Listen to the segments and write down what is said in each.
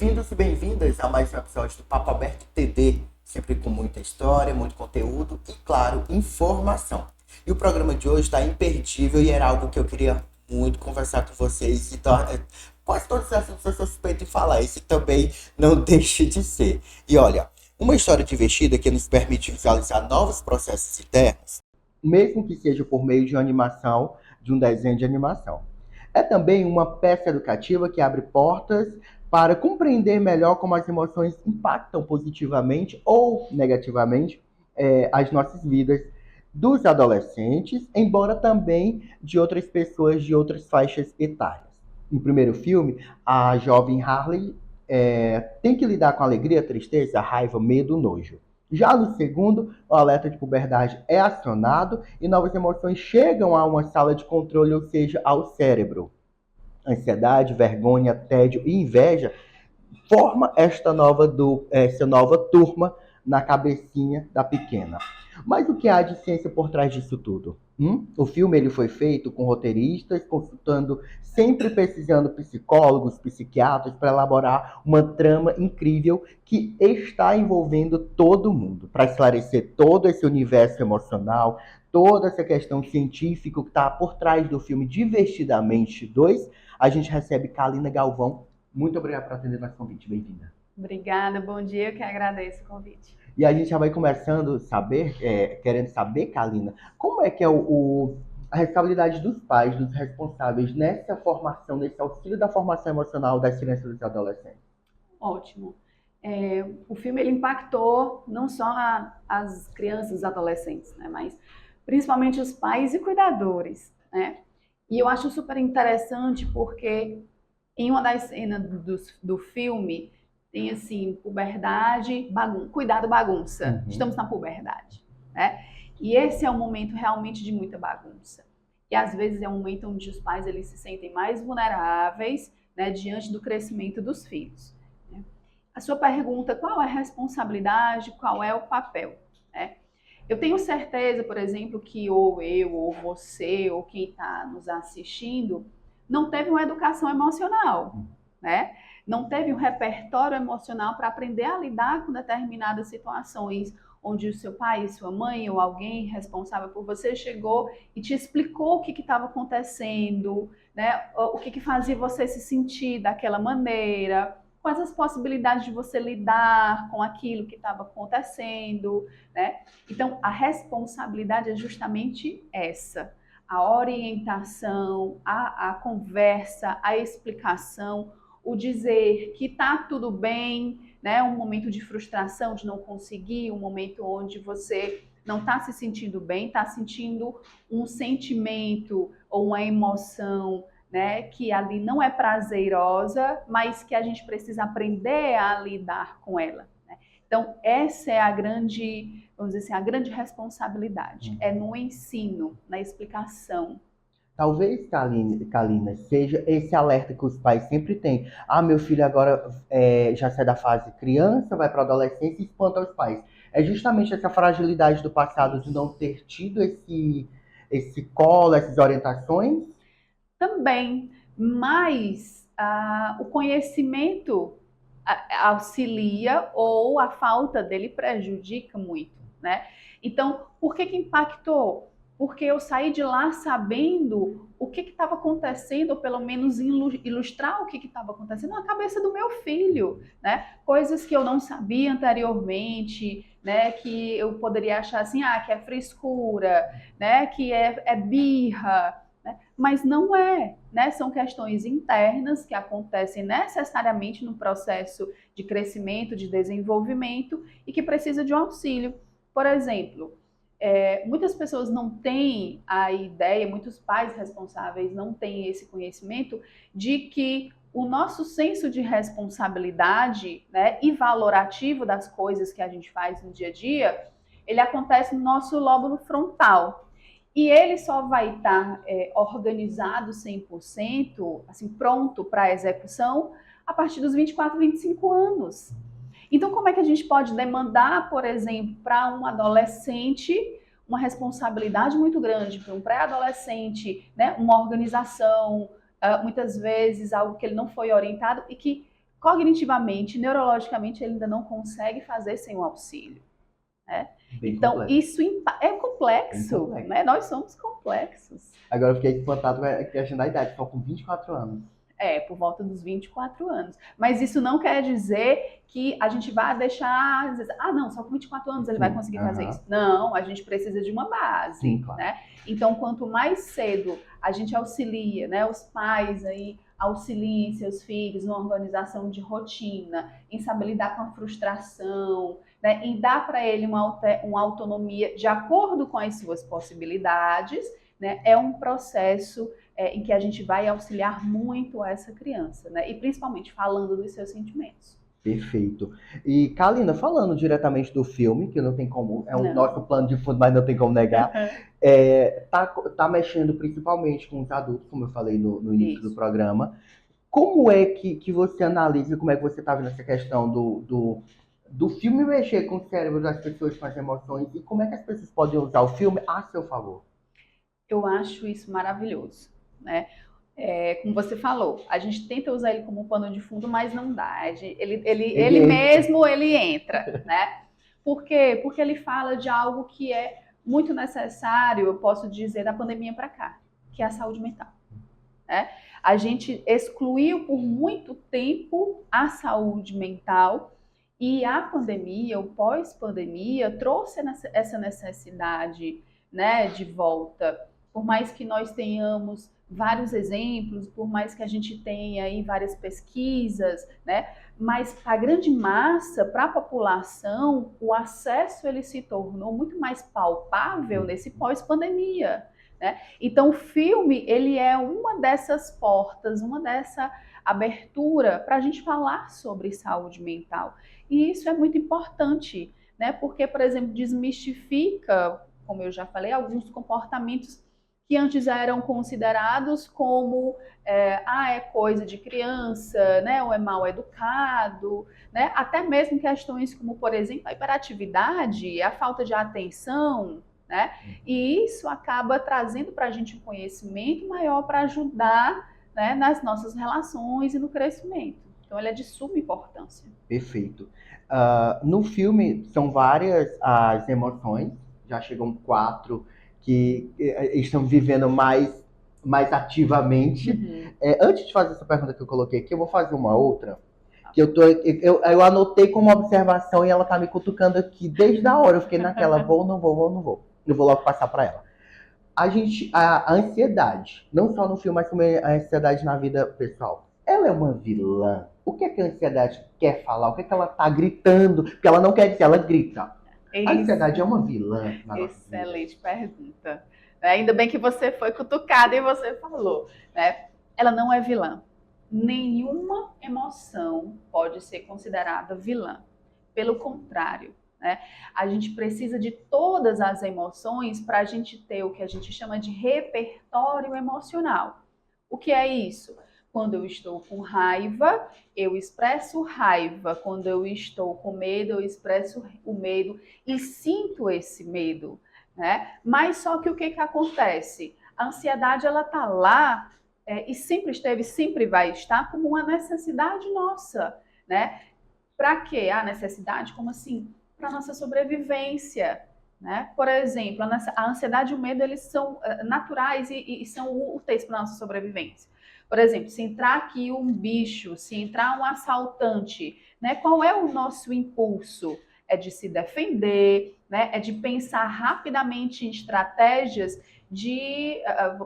Bem-vindos e bem-vindas a mais um episódio do Papo Aberto TD, sempre com muita história, muito conteúdo e, claro, informação. E o programa de hoje está imperdível e era algo que eu queria muito conversar com vocês. Então, quase todos os assuntos eu sou suspeito em falar, esse também não deixe de ser. E olha, uma história divertida que nos permite visualizar novos processos internos, mesmo que seja por meio de uma animação, de um desenho de animação. É também uma peça educativa que abre portas para compreender melhor como as emoções impactam positivamente ou negativamente as nossas vidas dos adolescentes, embora também de outras pessoas de outras faixas etárias. No primeiro filme, a jovem Harley tem que lidar com a alegria, a tristeza, a raiva, o medo, o nojo. Já no segundo, o alerta de puberdade é acionado e novas emoções chegam a uma sala de controle, ou seja, ao cérebro. Ansiedade, vergonha, tédio e inveja forma essa nova turma na cabecinha da pequena. Mas o que há de ciência por trás disso tudo? O filme ele foi feito com roteiristas, consultando, sempre pesquisando psicólogos, psiquiatras, para elaborar uma trama incrível que está envolvendo todo mundo, para esclarecer todo esse universo emocional, toda essa questão científica que está por trás do filme Divertidamente 2. A gente recebe Kalina Galvão. Muito obrigado por atender nosso convite. Bem-vinda. Obrigada, bom dia, eu que agradeço o convite. E a gente já vai começando querendo saber, Kalina, como é que é a responsabilidade dos pais, dos responsáveis nessa formação, nesse auxílio da formação emocional das crianças e dos adolescentes? Ótimo. O filme ele impactou não só as crianças e os adolescentes, né, mas principalmente os pais e cuidadores, né? E eu acho super interessante porque em uma das cenas do filme tem assim, puberdade, cuidado bagunça. Estamos na puberdade, né? E esse é um momento realmente de muita bagunça. E às vezes é um momento onde os pais eles se sentem mais vulneráveis, né, diante do crescimento dos filhos. Né? A sua pergunta, qual é a responsabilidade, qual é o papel? Né? Eu tenho certeza, por exemplo, que ou eu, ou você, ou quem está nos assistindo, não teve uma educação emocional, né? Não teve um repertório emocional para aprender a lidar com determinadas situações onde o seu pai, sua mãe ou alguém responsável por você chegou e te explicou o que estava acontecendo, né? O que fazia você se sentir daquela maneira, quais as possibilidades de você lidar com aquilo que estava acontecendo, né? Então, a responsabilidade é justamente essa. A orientação, a conversa, a explicação, o dizer que está tudo bem, né? Um momento de frustração, de não conseguir, um momento onde você não está se sentindo bem, está sentindo um sentimento ou uma emoção, né? Que ali não é prazerosa, mas que a gente precisa aprender a lidar com ela. Né? Então, essa é a grande, vamos dizer assim, a grande responsabilidade. É no ensino, na explicação. Talvez, Kalina, seja esse alerta que os pais sempre têm. Ah, meu filho agora já sai da fase criança, vai para a adolescência e espanta os pais. É justamente essa fragilidade do passado de não ter tido esse colo, essas orientações? Também, mas o conhecimento auxilia ou a falta dele prejudica muito, né? Então, por que impactou? Porque eu saí de lá sabendo o que estava acontecendo, ou pelo menos ilustrar o que estava acontecendo na cabeça do meu filho, né? Coisas que eu não sabia anteriormente, né? Que eu poderia achar assim, que é frescura, né? Que é birra, né? Mas não é, né? São questões internas que acontecem necessariamente no processo de crescimento, de desenvolvimento e que precisa de um auxílio. Por exemplo, muitas pessoas não têm a ideia, muitos pais responsáveis não têm esse conhecimento de que o nosso senso de responsabilidade, né, e valorativo das coisas que a gente faz no dia a dia, ele acontece no nosso lóbulo frontal. E ele só vai estar organizado 100%, assim, pronto para a execução, a partir dos 24, 25 anos. Então, como é que a gente pode demandar, por exemplo, para um adolescente uma responsabilidade muito grande, para um pré-adolescente, né, uma organização, muitas vezes algo que ele não foi orientado e que cognitivamente, neurologicamente, ele ainda não consegue fazer sem o auxílio. Né? Bem Então, complexo. isso é complexo, complexo. né? Nós somos complexos. Agora eu fiquei espantado com a questão da idade, só com 24 anos. Por volta dos 24 anos. Mas isso não quer dizer que a gente vai deixar, às vezes, não, só com 24 anos ele vai conseguir fazer isso. Não, a gente precisa de uma base. Sim, claro. Né? Então, quanto mais cedo a gente auxilia, né, os pais aí auxiliem seus filhos numa organização de rotina, em saber lidar com a frustração, né, e dar para ele uma autonomia de acordo com as suas possibilidades, né, é um processo em que a gente vai auxiliar muito essa criança, né? E principalmente falando dos seus sentimentos. Perfeito. E, Kalina, falando diretamente do filme, que não tem como, é o Não. nosso plano de fundo, mas não tem como negar, tá mexendo principalmente com os adultos, como eu falei no início do programa. Como é que você analisa, como é que você está vendo essa questão do filme mexer com o cérebro das pessoas, com as emoções, e como é que as pessoas podem usar o filme a seu favor? Eu acho isso maravilhoso, né? Como você falou, a gente tenta usar ele como um pano de fundo, mas não dá. Ele mesmo entra, né? Por quê? Porque ele fala de algo que é muito necessário, eu posso dizer, da pandemia para cá, que é a saúde mental. Né? A gente excluiu por muito tempo a saúde mental e a pandemia, o pós-pandemia, trouxe essa necessidade, né, de volta. Por mais que nós tenhamos vários exemplos, por mais que a gente tenha aí várias pesquisas, né, mas para a grande massa, para a população, o acesso ele se tornou muito mais palpável nesse pós-pandemia. Né? Então o filme ele é uma dessas portas, uma dessa abertura para a gente falar sobre saúde mental. E isso é muito importante, né? Porque, por exemplo, desmistifica, como eu já falei, alguns comportamentos que antes eram considerados como é coisa de criança, né? Ou é mal educado, né? Até mesmo questões como, por exemplo, a hiperatividade, a falta de atenção, né? E isso acaba trazendo para a gente um conhecimento maior para ajudar, né, nas nossas relações e no crescimento. Então, ele é de suma importância. Perfeito. No filme, são várias as emoções, já chegam 4 que estão vivendo mais ativamente. Antes de fazer essa pergunta que eu coloquei aqui, eu vou fazer uma outra, que eu anotei como observação e ela tá me cutucando aqui desde a hora. Eu fiquei naquela, vou, não vou. Eu vou logo passar para ela. A ansiedade, não só no filme, mas também a ansiedade na vida pessoal. Ela é uma vilã. O que é que a ansiedade quer falar? O que é que ela tá gritando? Porque ela não quer dizer, ela grita. A ansiedade é uma vilã na nossa vida? Excelente pergunta. Ainda bem que você foi cutucada e você falou. Né? Ela não é vilã. Nenhuma emoção pode ser considerada vilã. Pelo contrário, né? A gente precisa de todas as emoções para a gente ter o que a gente chama de repertório emocional. O que é isso? Quando eu estou com raiva, eu expresso raiva. Quando eu estou com medo, eu expresso o medo e sinto esse medo. Né? Mas só que o que acontece? A ansiedade ela está lá e sempre esteve, sempre vai estar como uma necessidade nossa. Né? Para quê? A necessidade, como assim? Para nossa sobrevivência. Né? Por exemplo, a ansiedade e o medo eles são naturais e são úteis para a nossa sobrevivência. Por exemplo, se entrar aqui um bicho, se entrar um assaltante, né? Qual é o nosso impulso? É de se defender, né? É de pensar rapidamente em estratégias de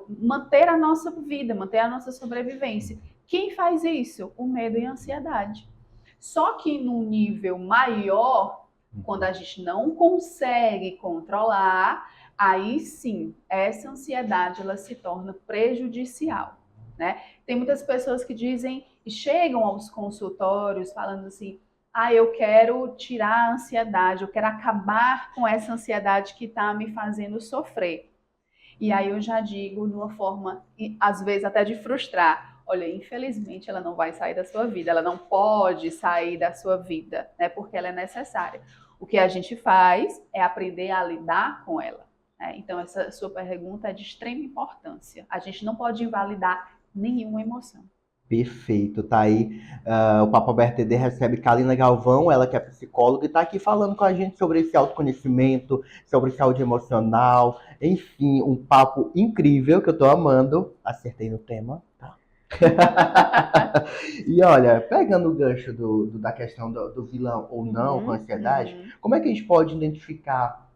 manter a nossa vida, manter a nossa sobrevivência. Quem faz isso? O medo e a ansiedade. Só que num nível maior, quando a gente não consegue controlar, aí sim, essa ansiedade ela se torna prejudicial. Né? Tem muitas pessoas que dizem e chegam aos consultórios falando assim: eu quero tirar a ansiedade, eu quero acabar com essa ansiedade que está me fazendo sofrer. E aí eu já digo de uma forma, às vezes até de frustrar: olha, infelizmente ela não vai sair da sua vida, ela não pode sair da sua vida, né? Porque ela é necessária. O que a gente faz é aprender a lidar com ela. Né? Então essa sua pergunta é de extrema importância. A gente não pode invalidar nenhuma emoção. Perfeito, tá aí. O Papo Aberto ED recebe Kalina Galvão, ela que é psicóloga, e tá aqui falando com a gente sobre esse autoconhecimento, sobre saúde emocional, enfim, um papo incrível que eu tô amando. Acertei no tema, tá? E olha, pegando o gancho da questão do vilão ou não com ansiedade, como é que a gente pode identificar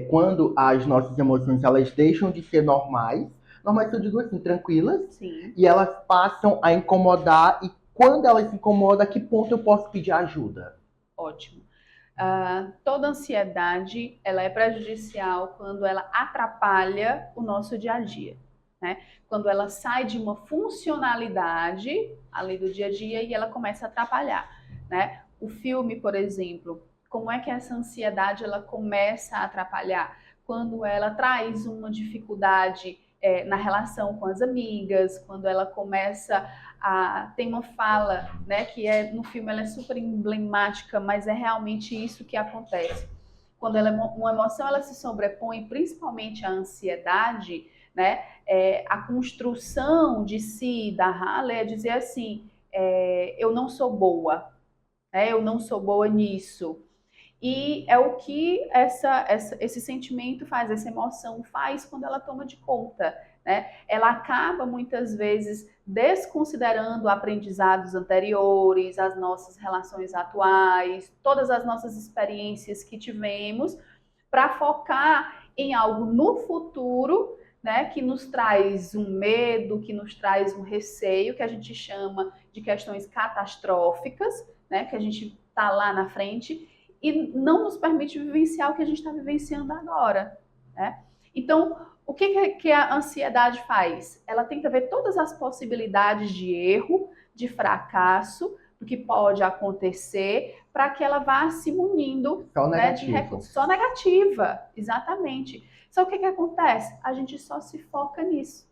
quando as nossas emoções elas deixam de ser normais, normais eu digo assim, tranquilas, Sim. e elas passam a incomodar, e quando elas se incomodam, a que ponto eu posso pedir ajuda? Ótimo. Toda ansiedade ela é prejudicial quando ela atrapalha o nosso dia a dia, né? Quando ela sai de uma funcionalidade ali do dia a dia e ela começa a atrapalhar, né? O filme, por exemplo, como é que essa ansiedade ela começa a atrapalhar? Quando ela traz uma dificuldade na relação com as amigas, quando ela começa tem uma fala, né, que no filme ela é super emblemática, mas é realmente isso que acontece. Quando uma emoção ela se sobrepõe, principalmente a ansiedade, né, a construção de si da Halle é dizer assim, eu não sou boa, né, eu não sou boa nisso. E é o que esse sentimento faz, essa emoção faz quando ela toma de conta, né? Ela acaba muitas vezes desconsiderando aprendizados anteriores, as nossas relações atuais, todas as nossas experiências que tivemos, para focar em algo no futuro, né, que nos traz um medo, que nos traz um receio, que a gente chama de questões catastróficas, né, que a gente está lá na frente e não nos permite vivenciar o que a gente está vivenciando agora, né? Então, o que a ansiedade faz? Ela tenta ver todas as possibilidades de erro, de fracasso, do que pode acontecer, para que ela vá se munindo, Só né, negativo. só negativa, exatamente. Só que acontece? A gente só se foca nisso.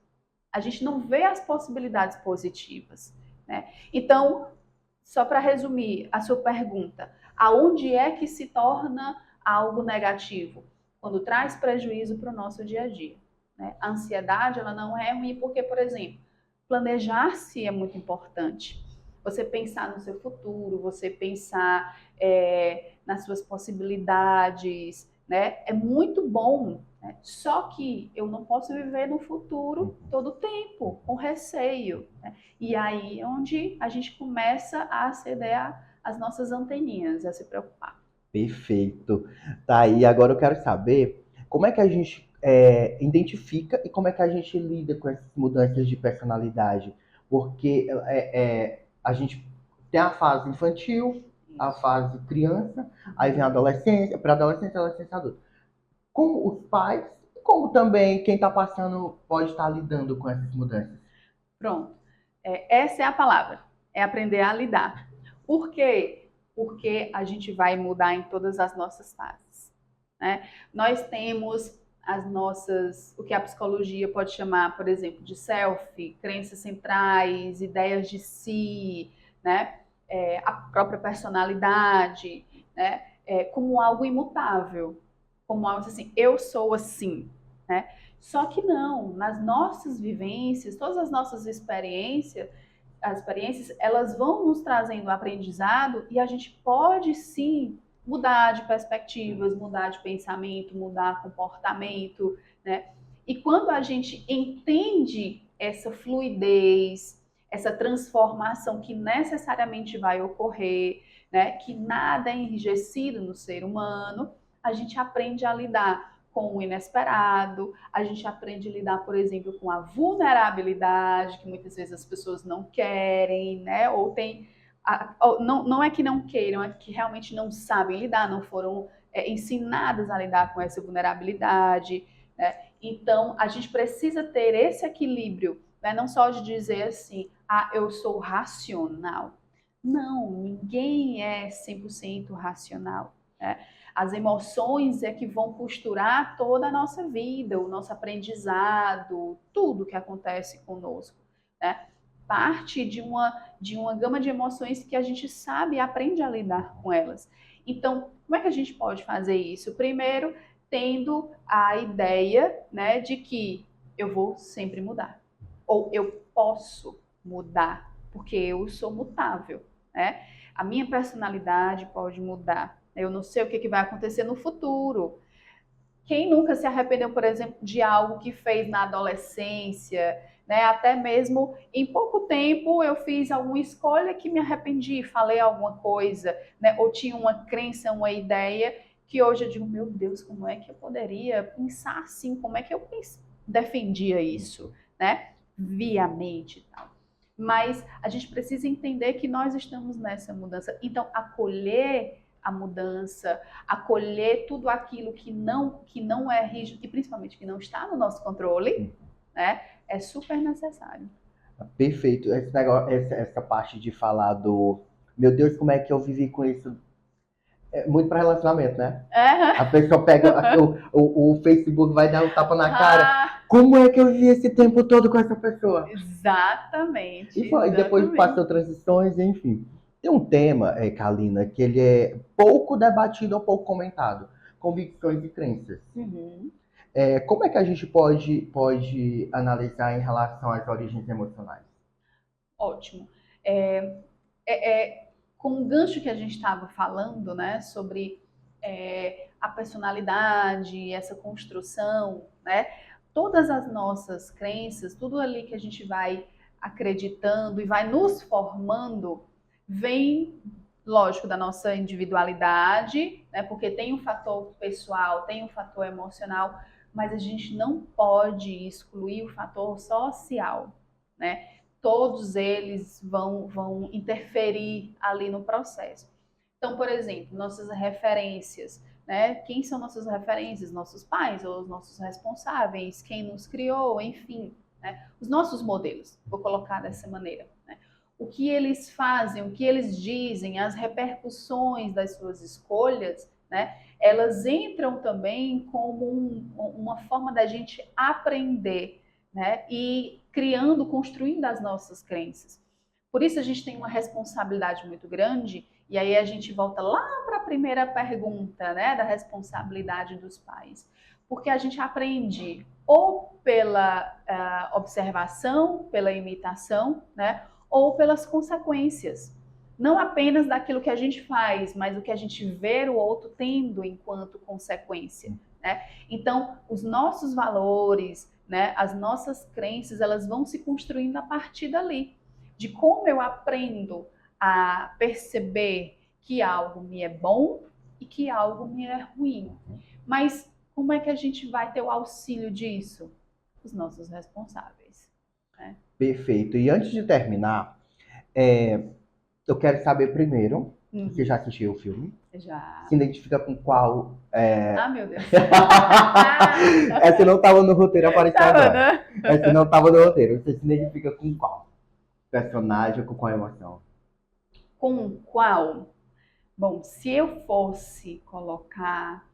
A gente não vê as possibilidades positivas, né? Então, só para resumir a sua pergunta, aonde é que se torna algo negativo? Quando traz prejuízo para o nosso dia a dia, né? A ansiedade ela não é ruim porque, por exemplo, planejar-se é muito importante. Você pensar no seu futuro, você pensar nas suas possibilidades, né? É muito bom, né? Só que eu não posso viver no futuro todo o tempo, com receio, né? E aí é onde a gente começa a acender as nossas anteninhas, a se preocupar. Perfeito. Tá aí, agora eu quero saber como é que a gente identifica e como é que a gente lida com essas mudanças de personalidade. Porque a gente tem a fase infantil, a fase criança, aí vem a adolescência, pré-adolescência, adolescência adulta. Como os pais, como também quem está passando pode estar lidando com essas mudanças. Pronto. Essa é a palavra. É aprender a lidar. Por quê? Porque a gente vai mudar em todas as nossas fases, né? Nós temos o que a psicologia pode chamar, por exemplo, de self, crenças centrais, ideias de si, né? A própria personalidade, né? Como algo imutável, como algo assim, eu sou assim, né? Só que não, nas nossas vivências, todas as nossas as experiências, elas vão nos trazendo aprendizado e a gente pode sim mudar de perspectivas, mudar de pensamento, mudar comportamento, né? E quando a gente entende essa fluidez, essa transformação que necessariamente vai ocorrer, né? Que nada é enrijecido no ser humano, a gente aprende a lidar com o inesperado, a gente aprende a lidar, por exemplo, com a vulnerabilidade, que muitas vezes as pessoas não querem, né? Ou tem. Não é que não queiram, é que realmente não sabem lidar, não foram ensinadas a lidar com essa vulnerabilidade, né? Então, a gente precisa ter esse equilíbrio, né? Não só de dizer assim, eu sou racional. Não, ninguém é 100% racional, né? As emoções é que vão costurar toda a nossa vida, o nosso aprendizado, tudo que acontece conosco, né? Parte de uma gama de emoções que a gente sabe e aprende a lidar com elas. Então, como é que a gente pode fazer isso? Primeiro, tendo a ideia, né, de que eu vou sempre mudar, ou eu posso mudar, porque eu sou mutável, né? A minha personalidade pode mudar. Eu não sei o que vai acontecer no futuro. Quem nunca se arrependeu, por exemplo, de algo que fez na adolescência, né? Até mesmo em pouco tempo eu fiz alguma escolha que me arrependi, falei alguma coisa, né? Ou tinha uma crença, uma ideia que hoje eu digo, meu Deus, como é que eu poderia pensar assim? Como é que eu defendia isso, né? Via mente e tal. Mas a gente precisa entender que nós estamos nessa mudança. Então, acolher a mudança, acolher tudo aquilo que não é rígido e principalmente que não está no nosso controle, né? É super necessário. Perfeito. Esse negócio, essa parte de falar do meu Deus, como é que eu vivi com isso? É muito para relacionamento, né? A pessoa pega o Facebook, vai dar um tapa na cara. Como é que eu vivi esse tempo todo com essa pessoa? Exatamente. E depois passou transições, enfim. Tem um tema, Kalina, que ele é pouco debatido ou pouco comentado. Convicções e crenças. Uhum. Como é que a gente pode analisar em relação às origens emocionais? Ótimo. Com o gancho que a gente estava falando, né, sobre a personalidade, essa construção, né, todas as nossas crenças, tudo ali que a gente vai acreditando e vai nos formando, vem, lógico, da nossa individualidade, né, porque tem um fator pessoal, tem um fator emocional, mas a gente não pode excluir o fator social, né? Todos eles vão interferir ali no processo. Então, por exemplo, nossas referências, né? Quem são nossas referências? Nossos pais ou os nossos responsáveis, quem nos criou, enfim, né? Os nossos modelos, vou colocar dessa maneira, né? O que eles fazem, o que eles dizem, as repercussões das suas escolhas, né? Elas entram também como uma forma da gente aprender, né? E criando, construindo as nossas crenças. Por isso a gente tem uma responsabilidade muito grande, e aí a gente volta lá para a primeira pergunta, né, da responsabilidade dos pais. Porque a gente aprende ou pela observação, pela imitação, né, ou pelas consequências. Não apenas daquilo que a gente faz, mas o que a gente vê o outro tendo enquanto consequência, né? Então, os nossos valores, né, as nossas crenças, elas vão se construindo a partir dali, de como eu aprendo a perceber que algo me é bom e que algo me é ruim. Mas como é que a gente vai ter o auxílio disso? Os nossos responsáveis, né? Perfeito. E antes de terminar, eu quero saber primeiro, você já assistiu o filme? Já. Se identifica com qual? Ah, meu Deus. Essa não estava no roteiro, apareceu agora. Né? Essa não estava no roteiro. Você se identifica com qual personagem, com qual emoção? Com qual? Bom, se eu fosse colocar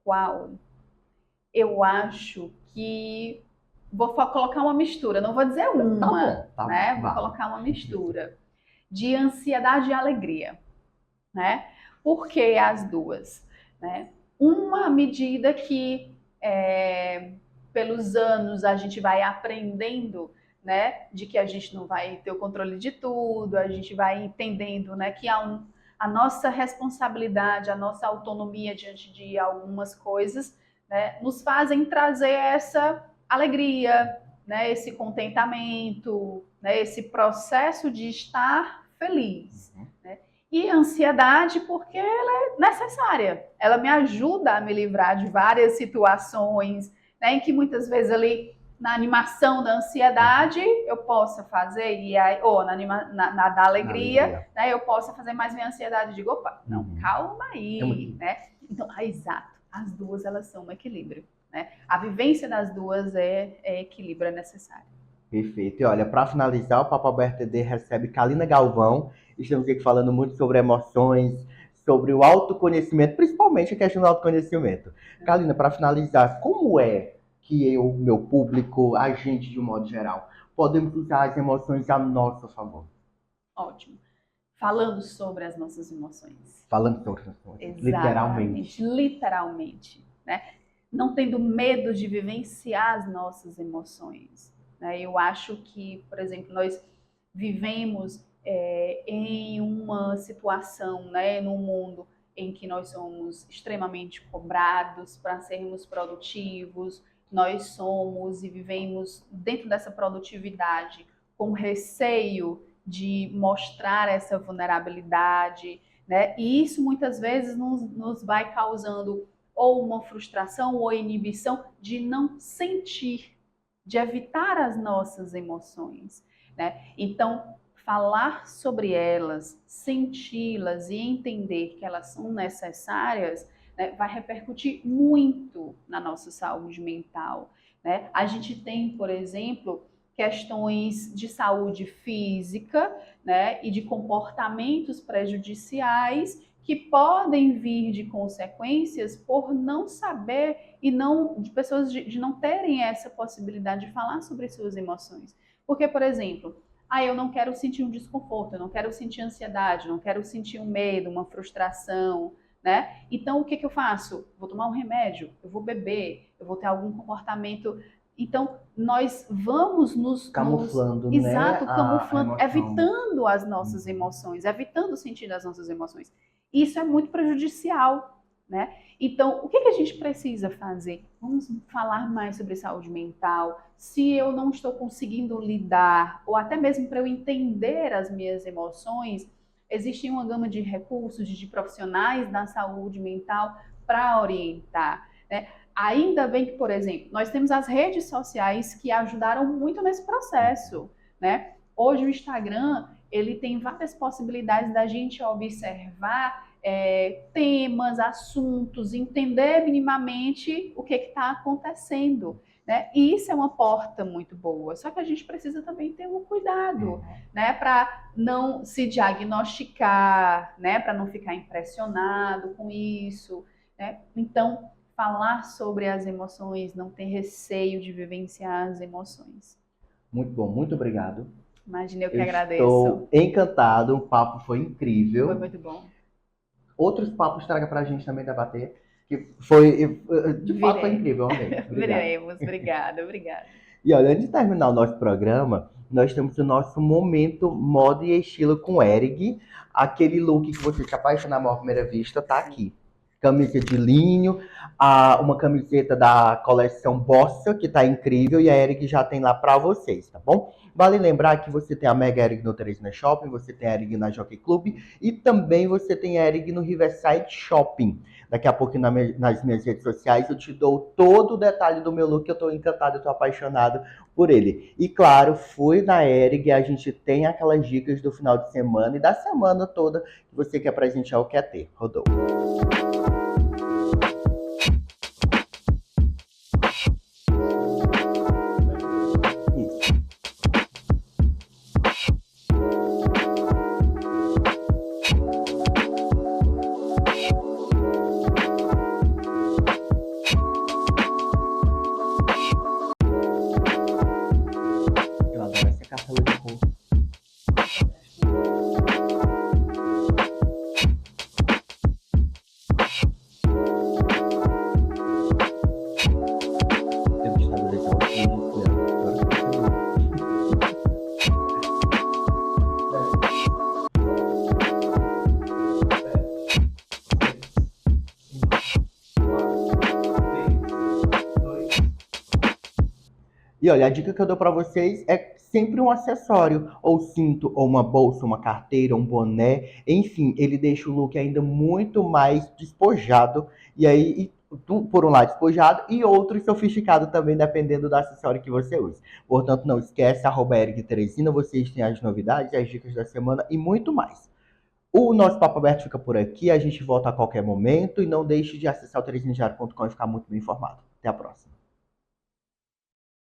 qual, eu acho que vou colocar uma mistura, não vou dizer uma, né? Vou colocar uma mistura de ansiedade e alegria, né? Por que as duas? Né? Uma medida que pelos anos a gente vai aprendendo, né, de que a gente não vai ter o controle de tudo, a gente vai entendendo, né, que a nossa responsabilidade, a nossa autonomia diante de algumas coisas, né, nos fazem trazer essa alegria, né, esse contentamento, né, esse processo de estar feliz, né? E ansiedade porque ela é necessária, ela me ajuda a me livrar de várias situações, né, em que muitas vezes ali na animação da ansiedade eu possa fazer, e aí, ou na da alegria, né, eu possa fazer, mais minha ansiedade, digo, opa, não, calma aí, né? Então, exato, as duas elas são um equilíbrio, né? A vivência das duas equilíbrio, é necessário. Perfeito. E olha, para finalizar, o Papo Aberto ED recebe Kalina Galvão. Estamos aqui falando muito sobre emoções, sobre o autoconhecimento, principalmente a questão do autoconhecimento. Kalina, para finalizar, como é que eu, meu público, a gente de um modo geral, podemos usar as emoções a nosso favor? Ótimo. Falando sobre as nossas emoções. Falando sobre as emoções. Exatamente. Literalmente. Né? Não tendo medo de vivenciar as nossas emoções. Né? Eu acho que, por exemplo, nós vivemos em uma situação, né, num mundo em que nós somos extremamente cobrados para sermos produtivos, nós somos e vivemos dentro dessa produtividade com receio de mostrar essa vulnerabilidade, né? E isso muitas vezes nos vai causando ou uma frustração ou inibição de não sentir, de evitar as nossas emoções, né? Então, falar sobre elas, senti-las e entender que elas são necessárias, né, vai repercutir muito na nossa saúde mental, né? A gente tem, por exemplo, questões de saúde física, né, e de comportamentos prejudiciais que podem vir de consequências por não saber e não de pessoas de não terem essa possibilidade de falar sobre suas emoções. Porque, por exemplo, eu não quero sentir um desconforto, eu não quero sentir ansiedade, não quero sentir um medo, uma frustração, né? Então, o que que eu faço? Vou tomar um remédio, eu vou beber, eu vou ter algum comportamento. Então, nós vamos camuflando, exato, né, camuflando, a emoção. evitando as nossas emoções, evitando sentir as nossas emoções. Isso é muito prejudicial, né? Então, o que que a gente precisa fazer? Vamos falar mais sobre saúde mental. Se eu não estou conseguindo lidar, ou até mesmo para eu entender as minhas emoções, existe uma gama de recursos, de profissionais da saúde mental para orientar, né? Ainda bem que, por exemplo, nós temos as redes sociais que ajudaram muito nesse processo, né? Hoje o Instagram, ele tem várias possibilidades da gente observar temas, assuntos, entender minimamente o que está acontecendo, né? E isso é uma porta muito boa. Só que a gente precisa também ter um cuidado, né? Para não se diagnosticar, né? Para não ficar impressionado com isso, né? Então, falar sobre as emoções, não ter receio de vivenciar as emoções. Muito bom, muito obrigado. Imagina, eu que agradeço. Estou encantado, o papo foi incrível. Foi muito bom. Outros papos traga pra gente também debater, que foi, de fato, foi incrível. Amei. Viremos, obrigada. E olha, antes de terminar o nosso programa, nós temos o nosso momento moda e estilo com Erig. Aquele look que você se apaixonou à primeira vista tá aqui. Camisa de linho, uma camiseta da coleção Bossa, que tá incrível, e a Erig já tem lá pra vocês, tá bom? Vale lembrar que você tem a Mega Erig no Teresina Shopping, você tem a Erig na Jockey Club e também você tem a Erig no Riverside Shopping. Daqui a pouco nas minhas redes sociais eu te dou todo o detalhe do meu look, eu tô encantado, eu tô apaixonado por ele. E claro, fui na Erig, a gente tem aquelas dicas do final de semana e da semana toda que você quer presentear ou quer ter. Rodou. E olha, a dica que eu dou para vocês é sempre um acessório, ou cinto, ou uma bolsa, uma carteira, um boné, enfim, ele deixa o look ainda muito mais despojado, e aí, por um lado despojado, e outro sofisticado também, dependendo do acessório que você usa. Portanto, não esquece, @ericteresina, vocês têm as novidades, as dicas da semana e muito mais. O nosso Papo Aberto fica por aqui, a gente volta a qualquer momento, e não deixe de acessar o teresinadiário.com e ficar muito bem informado. Até a próxima.